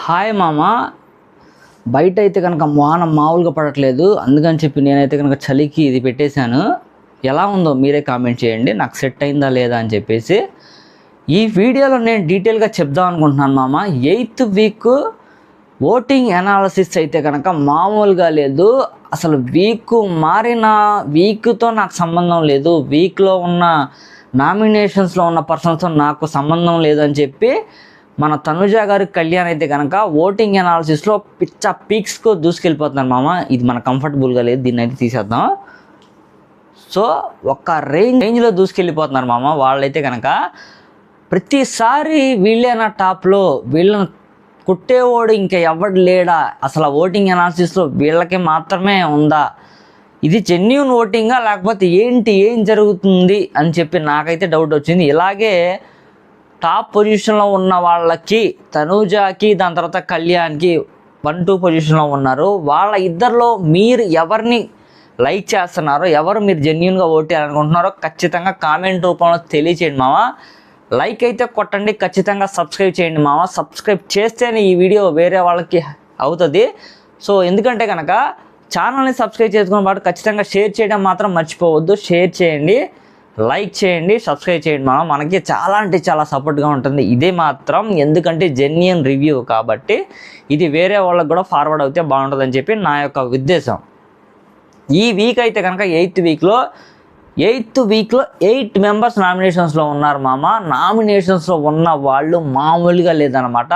Hi మామ. బయట అయితే కనుక వాన మామూలుగా పడట్లేదు, అందుకని చెప్పి నేనైతే కనుక చలికి ఇది పెట్టేశాను. ఎలా ఉందో మీరే కామెంట్ చేయండి, నాకు సెట్ అయిందా లేదా అని చెప్పేసి. ఈ వీడియోలో నేను డీటెయిల్గా చెప్దాం అనుకుంటున్నాను మామ. 8th వీక్ ఓటింగ్ అనాలసిస్ అయితే కనుక మామూలుగా లేదు. అసలు మారిన వీక్తో నాకు సంబంధం లేదు, వీక్లో ఉన్న నామినేషన్స్లో ఉన్న పర్సన్స్తో నాకు సంబంధం లేదని చెప్పి మన తనుజ గారి కళ్యాణ్ అయితే కనుక ఓటింగ్ అనాలిసిస్లో పీక్స్కు దూసుకెళ్ళిపోతున్నారు మామ. ఇది మన కంఫర్టబుల్గా లేదు, దీన్ని అయితే తీసేద్దాం. సో ఒక రేంజ్లో దూసుకెళ్ళిపోతున్నారు మామ. వాళ్ళైతే కనుక ప్రతిసారి వీళ్ళేనా టాప్లో, వీళ్ళని కుట్టేవాడు ఇంకా ఎవడు లేడా, అసలు ఓటింగ్ అనాలిసిస్లో వీళ్ళకి మాత్రమే ఉందా, ఇది జెన్యూన్ ఓటింగా లేకపోతే ఏం జరుగుతుంది అని చెప్పి నాకైతే డౌట్ వచ్చింది. ఇలాగే టాప్ పొజిషన్లో ఉన్న వాళ్ళకి, తనూజాకి, దాని తర్వాత కళ్యాణ్కి 1-2 పొజిషన్లో ఉన్నారు. వాళ్ళ ఇద్దరిలో మీరు ఎవరిని లైక్ చేస్తున్నారో, ఎవరు మీరు జెన్యూన్గా ఓటేయాలనుకుంటున్నారో ఖచ్చితంగా కామెంట్ రూపంలో తెలియచేయండి మామ. లైక్ అయితే కొట్టండి, ఖచ్చితంగా సబ్స్క్రైబ్ చేయండి మామ. సబ్స్క్రైబ్ చేస్తేనే ఈ వీడియో వేరే వాళ్ళకి అవుతుంది. సో ఎందుకంటే కనుక ఛానల్ని సబ్స్క్రైబ్ చేసుకున్న వాడు ఖచ్చితంగా షేర్ చేయడం మాత్రం మర్చిపోవద్దు. షేర్ చేయండి, లైక్ చేయండి, సబ్స్క్రైబ్ చేయండి మామ. మనకి చాలా అంటే చాలా సపోర్ట్గా ఉంటుంది ఇదే మాత్రం. ఎందుకంటే జెన్యూన్ రివ్యూ కాబట్టి ఇది వేరే వాళ్ళకి కూడా ఫార్వర్డ్ అయితే బాగుంటుందని చెప్పి నా యొక్క ఉద్దేశం. ఈ వీక్ అయితే కనుక 8th వీక్లో 8 మెంబర్స్ నామినేషన్స్లో ఉన్నారు మామ. నామినేషన్స్లో ఉన్న వాళ్ళు మామూలుగా లేదనమాట.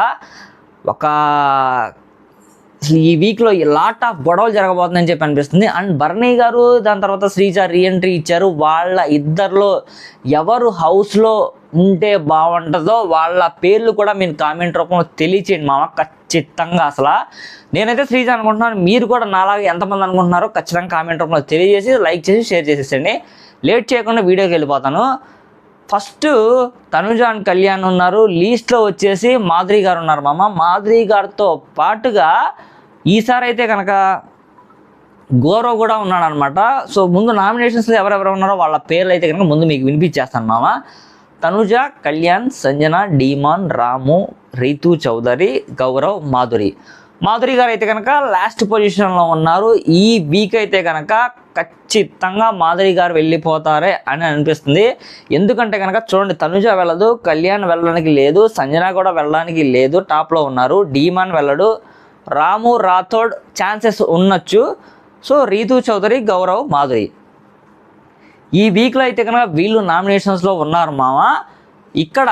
ఈ వీక్లో లాట్ ఆఫ్ గొడవలు జరగబోతుందని చెప్పి అనిపిస్తుంది. అండ్ బర్నీ గారు, దాని తర్వాత శ్రీజ రీఎంట్రీ ఇచ్చారు. వాళ్ళ ఇద్దరిలో ఎవరు హౌస్లో ఉంటే బాగుంటుందో వాళ్ళ పేర్లు కూడా మీరు కామెంట్ రూపంలో తెలియచేయండి మామ. ఖచ్చితంగా అసలు నేనైతే శ్రీజ అనుకుంటున్నాను, మీరు కూడా నాలాగా ఎంతమంది అనుకుంటున్నారో ఖచ్చితంగా కామెంట్ రూపంలో తెలియజేసి లైక్ చేసి షేర్ చేసేసండి. లేట్ చేయకుండా వీడియోకి వెళ్ళిపోతాను. ఫస్ట్ తనుజ అండ్ కళ్యాణ్ ఉన్నారు. లీస్ట్లో వచ్చేసి మాధురి గారు ఉన్నారు మామ. మాధురి గారితో పాటుగా ఈసారి అయితే కనుక గౌరవ్ కూడా ఉన్నాడు అనమాట. సో ముందు నామినేషన్స్లో ఎవరెవరు ఉన్నారో వాళ్ళ పేర్లు అయితే కనుక ముందు మీకు వినిపించేస్తాను మామ. తనుజ, కళ్యాణ్, సంజన, డీమాన్, రాము, రీతు చౌదరి, గౌరవ్, మాధురి గారు అయితే కనుక లాస్ట్ పొజిషన్లో ఉన్నారు. ఈ వీక్ అయితే కనుక ఖచ్చితంగా మాధురి గారు వెళ్ళిపోతారే అని అనిపిస్తుంది. ఎందుకంటే కనుక చూడండి, తనుజ వెళ్ళదు, కళ్యాణ్ వెళ్ళడానికి లేదు, సంజన కూడా వెళ్ళడానికి లేదు, టాప్లో ఉన్నారు. డీమాన్ వెళ్ళడు, రాము, రాథోడ్ ఛాన్సెస్ ఉండొచ్చు. సో రీతు చౌదరి, గౌరవ్, మాధురి ఈ వీక్లో అయితే కనుక వీళ్ళు నామినేషన్స్లో ఉన్నారు మామ. ఇక్కడ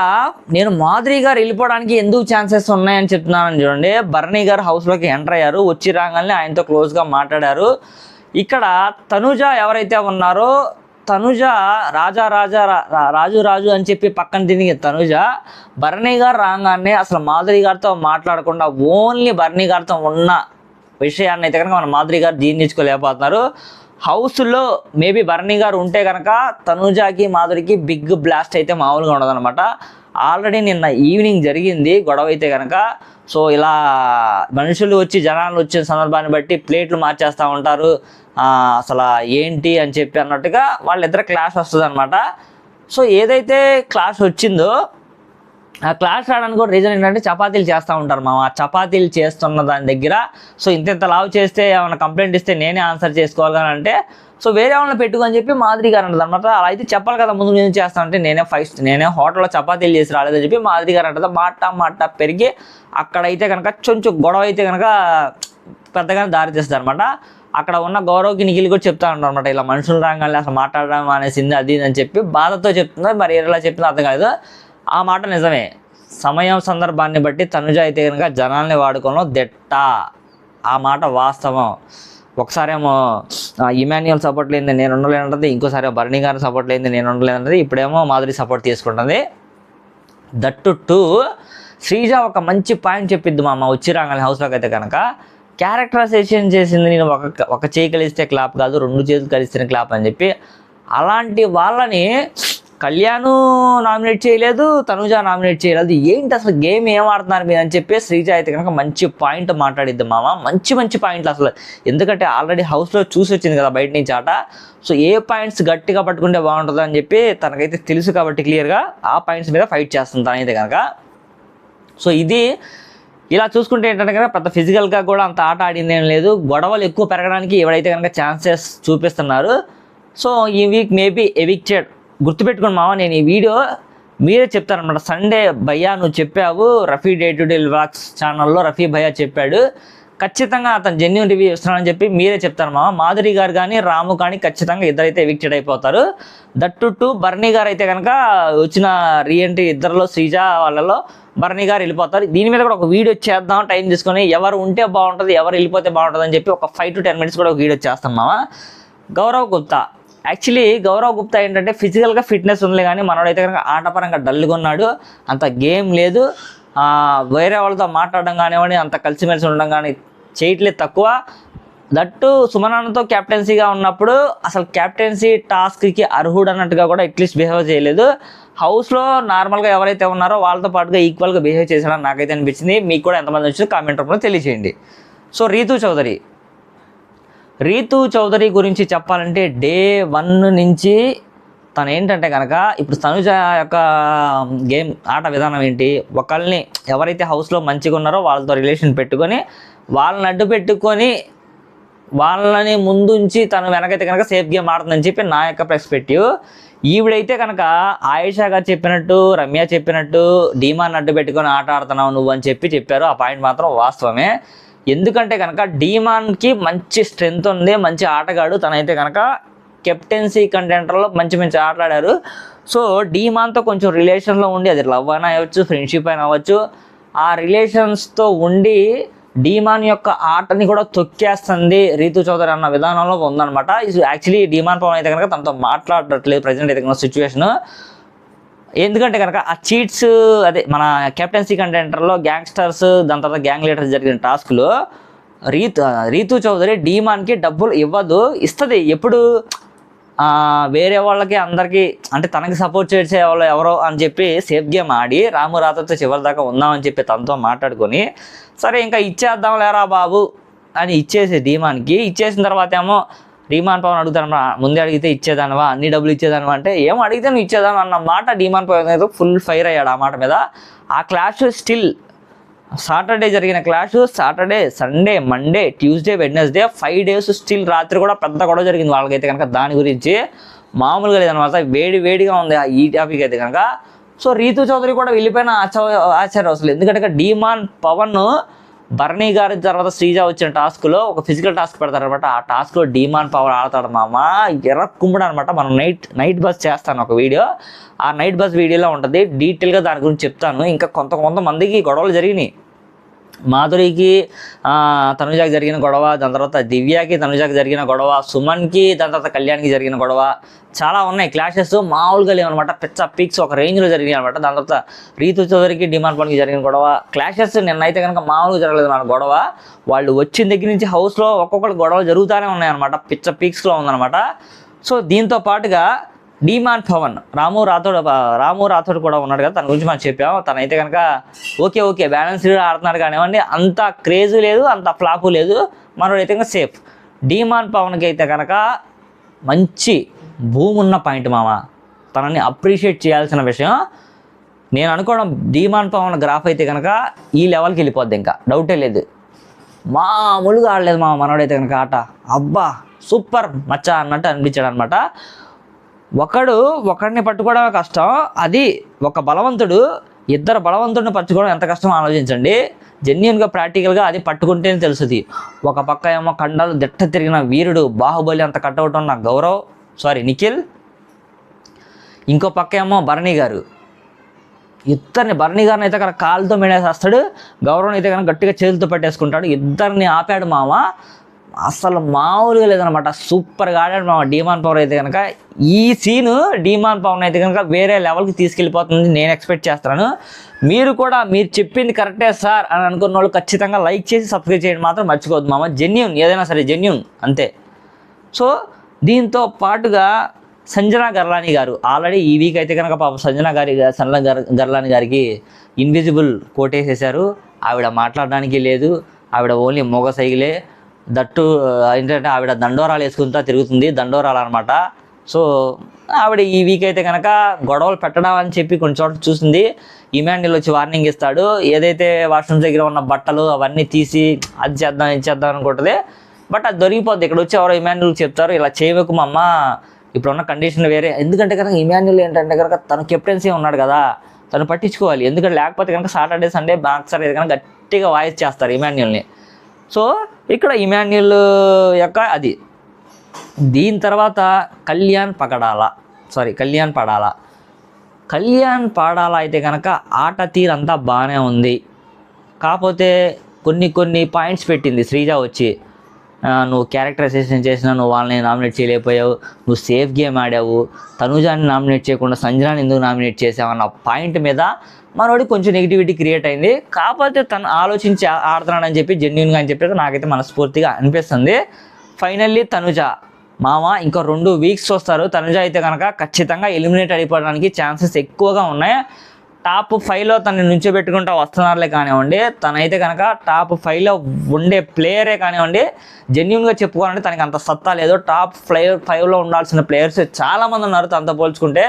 నేను మాధురి గారు వెళ్ళిపోవడానికి ఎందుకు ఛాన్సెస్ ఉన్నాయని చెప్తున్నానని చూడండి. బర్నీ గారు హౌస్లోకి ఎంటర్ అయ్యారు, వచ్చి రాగానే ఆయనతో క్లోజ్గా మాట్లాడారు. ఇక్కడ తనుజ ఎవరైతే ఉన్నారో, తనుజ రాజు అని చెప్పి పక్కన తిరిగి తనుజ బర్నీ గారు రాగానే అసలు మాధురి గారితో మాట్లాడకుండా ఓన్లీ బర్నీ గారితో ఉన్న విషయాన్ని అయితే కనుక మన మాధురి గారు జీర్ణించుకోలేకపోతున్నారు. హౌస్లో మేబీ బర్నీ గారు ఉంటే కనుక తనుజాకి, మాధురికి బిగ్ బ్లాస్ట్ అయితే మామూలుగా ఉండదన్నమాట. ఆల్రెడీ నిన్న ఈవినింగ్ జరిగింది గొడవ అయితే కనుక. సో ఇలా మనుషులు వచ్చి, జనాలు వచ్చిన సందర్భాన్ని బట్టి ప్లేట్లు మార్చేస్తూ ఉంటారు. అసలు ఏంటి అని చెప్పి అన్నట్టుగా వాళ్ళిద్దరు క్లాష్ వస్తుంది అనమాట. సో ఏదైతే క్లాష్ వచ్చిందో ఆ క్లాస్ రావడానికి కూడా రీజన్ ఏంటంటే చపాతీలు చేస్తూ ఉంటారు మామ. చపాతీలు చేస్తున్న దాని దగ్గర సో ఇంత లావు చేస్తే ఏమైనా కంప్లైంట్ ఇస్తే నేనే ఆన్సర్ చేసుకోవాలి కానీ అంటే సో వేరే వాళ్ళని పెట్టుకొని చెప్పి మాధురి గారు అంటుంది అనమాట. అలా అయితే చెప్పాలి కదా, ముందు నేను చేస్తానంటే నేనే హోటల్లో చపాతీలు చేసి రాలేదని చెప్పి మాధురి గారు అంటుంది. మాట పెరిగి అక్కడైతే కనుక కొంచెం గొడవ అయితే కనుక పెద్దగానే దారి తీస్తుంది అనమాట. అక్కడ ఉన్న గౌరవ్కి, నిఖిల్ కూడా చెప్తా ఉంటారు అనమాట, ఇలా మనుషులు రాగానే అసలు మాట్లాడడం అనేసింది అది అని చెప్పి బాధతో చెప్తుంది. మరి ఎలా చెప్పిందో అర్థం కాదు. ఆ మాట నిజమే, సమయం సందర్భాన్ని బట్టి తనుజ అయితే కనుక జనాల్ని వాడుకోవడం దెట్ట, ఆ మాట వాస్తవం. ఒకసారేమో ఇమాన్యుయల్ సపోర్ట్ లేనిది నేను ఉండలేనంటుంది, ఇంకోసారి బర్నీ గారి సపోర్ట్ లేనిది నేను ఉండలేనంటుంది, ఇప్పుడేమో మాధురి సపోర్ట్ తీసుకుంటుంది. దట్టు శ్రీజ ఒక మంచి పాయింట్ చెప్పిద్ది మామ. వచ్చి రాగానే హౌస్లోకి అయితే కనుక క్యారెక్టరైజేషన్ చేసింది, నేను ఒక చేయి కలిస్తే క్లాప్ కాదు, 2 చేతులు కలిస్తేనే క్లాప్ అని చెప్పి. అలాంటి వాళ్ళని కళ్యాణ్ నామినేట్ చేయలేదు, తనుజ నామినేట్ చేయలేదు. ఏంటి అసలు గేమ్ ఏం ఆడుతున్నారు మీరు అని చెప్పి శ్రీజ అయితే కనుక మంచి పాయింట్ మాట్లాడిద్ది మామ. మంచి పాయింట్లు అసలు. ఎందుకంటే ఆల్రెడీ హౌస్లో చూసి వచ్చింది కదా బయట నుంచి ఆట. సో ఏ పాయింట్స్ గట్టిగా పట్టుకుంటే బాగుంటుంది అని చెప్పి తనకైతే తెలుసు కాబట్టి క్లియర్గా ఆ పాయింట్స్ మీద ఫైట్ చేస్తుంది తనైతే కనుక. సో ఇది ఇలా చూసుకుంటే ఏంటంటే కనుక పెద్ద ఫిజికల్గా కూడా అంత ఆట ఆడింది ఏం లేదు. గొడవలు ఎక్కువ పెరగడానికి ఎవరైతే కనుక ఛాన్సెస్ చూపిస్తున్నారు. సో ఈ వీక్ మేబీ ఎవిక్టెడ్. గుర్తుపెట్టుకోండి మామ, నేను ఈ వీడియో మీరే చెప్తారనమాట. సండే భయ్యా నువ్వు చెప్పావు, Rafi day to day vlogs ఛానల్లో రఫీ భయ్యా చెప్పాడు, ఖచ్చితంగా అతను జెన్యూన్ రివ్యూ ఇస్తున్నానని చెప్పి మీరే చెప్తారు మామ. మాధురి గారు కానీ రాము కానీ ఖచ్చితంగా ఇద్దరైతే ఎవిక్టెడ్ అయిపోతారు. దట్టు టు బర్నీ గారు అయితే కనుక వచ్చిన రీఎంట్రీ ఇద్దరిలో శ్రీజ వాళ్ళలో బర్నీ గారు వెళ్ళిపోతారు. దీని మీద కూడా ఒక వీడియో చేద్దాం టైం తీసుకొని, ఎవరు ఉంటే బాగుంటుంది ఎవరు వెళ్ళిపోతే బాగుంటుంది అని చెప్పి ఒక 5 to 10 minutes కూడా ఒక వీడియో చేస్తాం మామ. గౌరవ్ గుప్తా, యాక్చువల్లీ గౌరవ్ గుప్తా ఏంటంటే ఫిజికల్గా ఫిట్నెస్ ఉంది కానీ మనోడైతే కనుక ఆటపరంగా డల్గా ఉన్నాడు, అంత గేమ్ లేదు, వేరే వాళ్ళతో మాట్లాడడం కానివ్వండి, అంత కలిసిమెలిసి ఉండడం కానీ చేయట్లేదు, తక్కువ. దట్టు సుమనాన్నతో క్యాప్టెన్సీగా ఉన్నప్పుడు అసలు క్యాప్టెన్సీ టాస్క్కి అర్హుడు అన్నట్టుగా కూడా అట్లీస్ట్ బిహేవ్ చేయలేదు. హౌస్లో నార్మల్గా ఎవరైతే ఉన్నారో వాళ్ళతో పాటుగా ఈక్వల్గా బిహేవ్ చేశాడని నాకైతే అనిపించింది. మీకు కూడా ఎంతమంది వచ్చిందో కామెంట్ రూపంలో తెలియజేయండి. సో రీతూ చౌదరి గురించి చెప్పాలంటే డే 1 నుంచి తను ఏంటంటే కనుక ఇప్పుడు తనుజ యొక్క గేమ్ ఆట విధానం ఏంటి, ఒకళ్ళని ఎవరైతే హౌస్లో మంచిగా ఉన్నారో వాళ్ళతో రిలేషన్ పెట్టుకొని వాళ్ళని అడ్డు పెట్టుకొని వాళ్ళని ముందుంచి తను వెనకైతే కనుక సేఫ్ గేమ్ ఆడుతుందని చెప్పి నా యొక్క పర్స్పెక్టివ్. ఈవిడైతే కనుక ఆయేషా గారు చెప్పినట్టు, రమ్య చెప్పినట్టు డీమాన్ అడ్డు పెట్టుకొని ఆట ఆడుతున్నావు నువ్వు అని చెప్పారు. ఆ పాయింట్ మాత్రం వాస్తవమే. ఎందుకంటే కనుక డీమాన్కి మంచి స్ట్రెంగ్త్ ఉంది, మంచి ఆటగాడు. తనైతే కనుక కెప్టెన్సీ కంటెంటర్లో మంచి ఆటలాడారు. సో డీమాన్తో కొంచెం రిలేషన్లో ఉండి, అది లవ్ అయినా అవ్వచ్చు, ఫ్రెండ్షిప్ అయినా అవ్వచ్చు, ఆ రిలేషన్స్తో ఉండి డీమాన్ యొక్క ఆటని కూడా తొక్కేస్తుంది రీతూ చౌదరి అన్న విధానంలో ఉందన్నమాట. యాక్చువల్లీ డీమాన్ పవన్ అయితే కనుక తనతో మాట్లాడట్లేదు ప్రజెంట్ అయితే కనుక సిచ్యువేషన్. ఎందుకంటే కనుక ఆ చీట్స్, అదే మన కెప్టెన్సీ కంటెంటర్లో గ్యాంగ్స్టర్స్, దాని తర్వాత గ్యాంగ్ లీడర్స్ జరిగిన టాస్క్లో రీతూ చౌదరి డీమాన్కి డబ్బులు ఇస్తుంది ఎప్పుడు వేరే వాళ్ళకి అందరికీ, అంటే తనకి సపోర్ట్ చేసే వాళ్ళు ఎవరో అని చెప్పి సేఫ్ గేమ్ ఆడి రాము రాతతో చివరి దాకా ఉందామని చెప్పి తనతో మాట్లాడుకొని, సరే ఇంకా ఇచ్చేద్దాం లేరా బాబు అని ఇచ్చేసి డీమాన్కి ఇచ్చేసిన తర్వాత ఏమో డీమాన్ పవన్ అడుగుతాను, ముందే అడిగితే ఇచ్చేదానివా, అన్ని డబ్బులు ఇచ్చేదానివా అంటే ఏమో అడిగితే నువ్వు ఇచ్చేదాను అన్న మాట డీమాన్ పవన్ అయితే ఫుల్ ఫైర్ అయ్యాడు ఆ మాట మీద. ఆ క్లాష్ స్టిల్ సాటర్డే జరిగిన clash, Saturday, Sunday, Monday, Tuesday, Wednesday 5 days still రాత్రి కూడా పెద్ద గొడవ జరిగింది వాళ్ళకైతే కనుక. దాని గురించి మామూలుగా లేదనమాట, వేడిగా ఉంది ఈ టాపిక్ అయితే కనుక. సో రీతూ చౌదరి కూడా వెళ్ళిపోయిన ఆశ్చర్యం అసలు. ఎందుకంటే డీమాన్ పవన్ బర్నీ గారి తర్వాత శ్రీజ వచ్చిన టాస్క్లో ఒక ఫిజికల్ టాస్క్ పెడతారనమాట. ఆ టాస్క్లో డీమాన్ పవర్ ఆడతాడు మామ, ఎర్రకుంపుడు అనమాట. మనం నైట్ బస్ చేస్తాను ఒక వీడియో, ఆ నైట్ బస్ వీడియోలో ఉంటుంది, డీటెయిల్గా దాని గురించి చెప్తాను. ఇంకా కొంతమందికి గొడవలు జరిగినాయి. మాధురికి తనుజాకి జరిగిన గొడవ, దాని తర్వాత దివ్యాకి తనుజాకి జరిగిన గొడవ, సుమన్కి దాని తర్వాత కళ్యాణ్కి జరిగిన గొడవ, చాలా ఉన్నాయి క్లాషెస్. మామూలుగా లేవన్నమాట, పీక్స్ ఒక రేంజ్లో జరిగినాయి అనమాట. దాని తర్వాత రీతూ చౌదరికి డీమాన్ పవన్కి జరిగిన గొడవ, క్లాషెస్ నిన్నైతే కనుక మామూలుగా జరగలేదు మన గొడవ. వాళ్ళు వచ్చిన దగ్గర నుంచి హౌస్లో ఒక్కొక్కటి గొడవలు జరుగుతూనే ఉన్నాయన్నమాట, పీక్స్లో ఉందన్నమాట. సో దీంతో పాటుగా డీమాన్ పవన్ రాము రాథోడ్ కూడా ఉన్నాడు కదా, తన గురించి మనం చెప్పాము. తనైతే కనుక ఓకే బ్యాలెన్స్డ్ ఆడుతున్నాడు కానివ్వండి, అంత క్రేజ్ లేదు, అంత ఫ్లాపు లేదు, మనోడైతే కనుక సేఫ్. డీమాన్ పవన్కి అయితే కనుక మంచి భూమి ఉన్న పాయింట్ మామ, తనని అప్రిషియేట్ చేయాల్సిన విషయం. నేను అనుకోవడం డీమాన్ పవన్ గ్రాఫ్ అయితే కనుక ఈ లెవెల్కి వెళ్ళిపోద్ది, ఇంకా డౌటే లేదు. మామూలుగా ఆడలేదు మామ మనోడైతే కనుక ఆట, అబ్బా సూపర్ మచ్చా అన్నట్టు అనిపించాడు అనమాట. ఒకడిని పట్టుకోవడమే కష్టం, అది ఒక బలవంతుడు ఇద్దరు బలవంతుడిని పట్టుకోవడం ఎంత కష్టమో ఆలోచించండి. జెన్యున్గా ప్రాక్టికల్గా అది పట్టుకుంటేనే తెలుస్తుంది. ఒక పక్క ఏమో కండాలు దిట్ట తిరిగిన వీరుడు బాహుబలి అంత కట్అవుట్ ఉన్న నిఖిల్, ఇంకో పక్క ఏమో బర్నీ గారు. బర్నీ గారిని అయితే కనుక కాలుతో మెడేసేస్తాడు, గౌరవం అయితే కనుక గట్టిగా చేతులతో పెట్టేసుకుంటాడు. ఇద్దరిని ఆపాడు మామ, అసలు మామూలుగా లేదనమాట, సూపర్గా ఆడాడు మామ డీమాన్ పవన్ అయితే కనుక. ఈ సీను డీమాన్ పవన్ అయితే కనుక వేరే లెవెల్కి తీసుకెళ్ళిపోతుంది నేను ఎక్స్పెక్ట్ చేస్తున్నాను. మీరు కూడా మీరు చెప్పింది కరెక్టే సార్ అని అనుకున్న వాళ్ళు ఖచ్చితంగా లైక్ చేసి సబ్స్క్రైబ్ చేయడం మాత్రం మర్చిపోవద్దు మామ. జెన్యూన్ ఏదైనా సరే జెన్యూన్ అంతే. సో దీంతో పాటుగా సంజనా గర్లాని గారు ఆల్రెడీ ఈ వీక్ అయితే కనుక పాపం సంజనా గర్లాని గారికి ఇన్విజిబుల్ కోటేసేసారు. ఆవిడ మాట్లాడడానికి లేదు, ఆవిడ ఓన్లీ మోగ సైకిలే. దట్టు ఏంటంటే ఆవిడ దండోరాలు వేసుకుంటా తిరుగుతుంది, దండోరాలు అనమాట. సో ఆవిడ ఈ వీక్ అయితే కనుక గొడవలు పెట్టడం అని చెప్పి కొన్ని చోట్ల చూసింది. ఇమాన్యుల్ వచ్చి వార్నింగ్ ఇస్తాడు. ఏదైతే వాష్రూమ్స్ దగ్గర ఉన్న బట్టలు అవన్నీ తీసి అది చేద్దాం ఇది చేద్దాం అనుకుంటుంది. బట్ అది దొరికిపోద్ది. ఇక్కడ వచ్చి ఎవరో ఇమాన్యుల్ చెప్తారు, ఇలా చేయకు మా అమ్మ, ఇప్పుడున్న కండిషన్ వేరే. ఎందుకంటే కనుక ఇమాన్యుల్ ఏంటంటే కనుక తను కెప్టెన్సీ ఉన్నాడు కదా, తను పట్టించుకోవాలి. ఎందుకంటే లేకపోతే కనుక సాటర్డే సండే బాక్సర్ ఏది కనుక గట్టిగా వాయిస్ చేస్తారు ఇమాన్యుల్ని. సో ఇక్కడ ఇమాన్యుల్ యొక్క అది. దీని తర్వాత కళ్యాణ్ పడాలా అయితే కనుక ఆట తీరంతా బాగానే ఉంది. కాకపోతే కొన్ని పాయింట్స్ పెట్టింది శ్రీజ వచ్చి, నువ్వు క్యారెక్టరైజేషన్ చేసినా నువ్వు వాళ్ళని నామినేట్ చేయలేకపోయావు, నువ్వు సేఫ్ గేమ్ ఆడావు, తనుజాని నామినేట్ చేయకుండా సంజనాని ఎందుకు నామినేట్ చేసావు అన్న పాయింట్ మీద మనోడికి కొంచెం నెగిటివిటీ క్రియేట్ అయింది. కాకపోతే తను ఆలోచించి ఆడుతున్నాడని చెప్పి జెన్యున్గా అని చెప్పి నాకైతే మనస్ఫూర్తిగా అనిపిస్తుంది. ఫైనల్లీ తనుజ మామ ఇంకా 2 వీక్స్ వస్తారు. తనుజ అయితే కనుక ఖచ్చితంగా ఎలిమినేట్ అయిపోవడానికి ఛాన్సెస్ ఎక్కువగా ఉన్నాయి. టాప్ 5లో తనని నుంచోబెట్టుకుంటూ వస్తున్నారులే కానివ్వండి, తనైతే కనుక టాప్ 5లో ఉండే ప్లేయరే కానివ్వండి. జెన్యున్గా చెప్పుకోవాలంటే తనకి అంత సత్తా లేదు. టాప్ 5లో ఉండాల్సిన ప్లేయర్స్ చాలామంది ఉన్నారు తనతో పోల్చుకుంటే.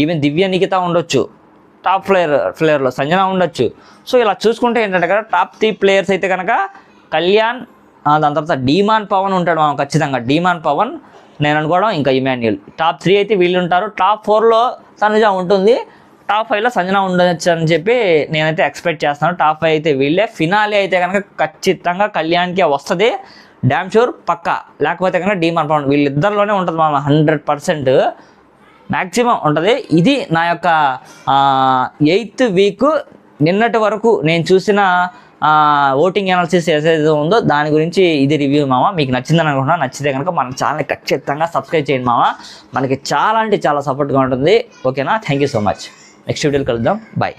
ఈవెన్ దివ్య నిఖిత ఉండొచ్చు టాప్ ప్లేయర్లో, సంజన ఉండొచ్చు. సో ఇలా చూసుకుంటే ఏంటంటే కదా టాప్ 3 ప్లేయర్స్ అయితే కనుక కళ్యాణ్, దాని తర్వాత డీమాన్ పవన్ ఉంటాడు ఖచ్చితంగా. డీమాన్ పవన్ నేను అనుకోవడం, ఇంకా ఇమాన్యుల్. టాప్ 3 అయితే వీళ్ళు ఉంటారు. టాప్ 4లో తనుజ ఉంటుంది, టాప్ 5లో సంజన ఉండొచ్చు అని చెప్పి నేనైతే ఎక్స్పెక్ట్ చేస్తున్నాను. టాప్ 5 అయితే వీళ్ళే. ఫినాలే అయితే కనుక ఖచ్చితంగా కళ్యాణ్కి వస్తుంది, డ్యామ్ షూర్ పక్కా. లేకపోతే కనుక డీమాన్ పవన్ వీళ్ళిద్దరిలోనే ఉంటుంది 100% మ్యాక్సిమం ఉంటుంది. ఇది నా యొక్క 8th వీక్ నిన్నటి వరకు నేను చూసిన ఓటింగ్ అనాలిసిస్ ఏదైతే ఉందో దాని గురించి ఇది రివ్యూ మామ. మీకు నచ్చిందని అనుకుంటున్నా. నచ్చితే కనుక మన ఛానల్ని ఖచ్చితంగా సబ్స్క్రైబ్ చేయండి మామ. మనకి చాలా అంటే చాలా సపోర్ట్గా ఉంటుంది. ఓకేనా? Thank you so much. Next వీడియోలో కలుద్దాం. బాయ్.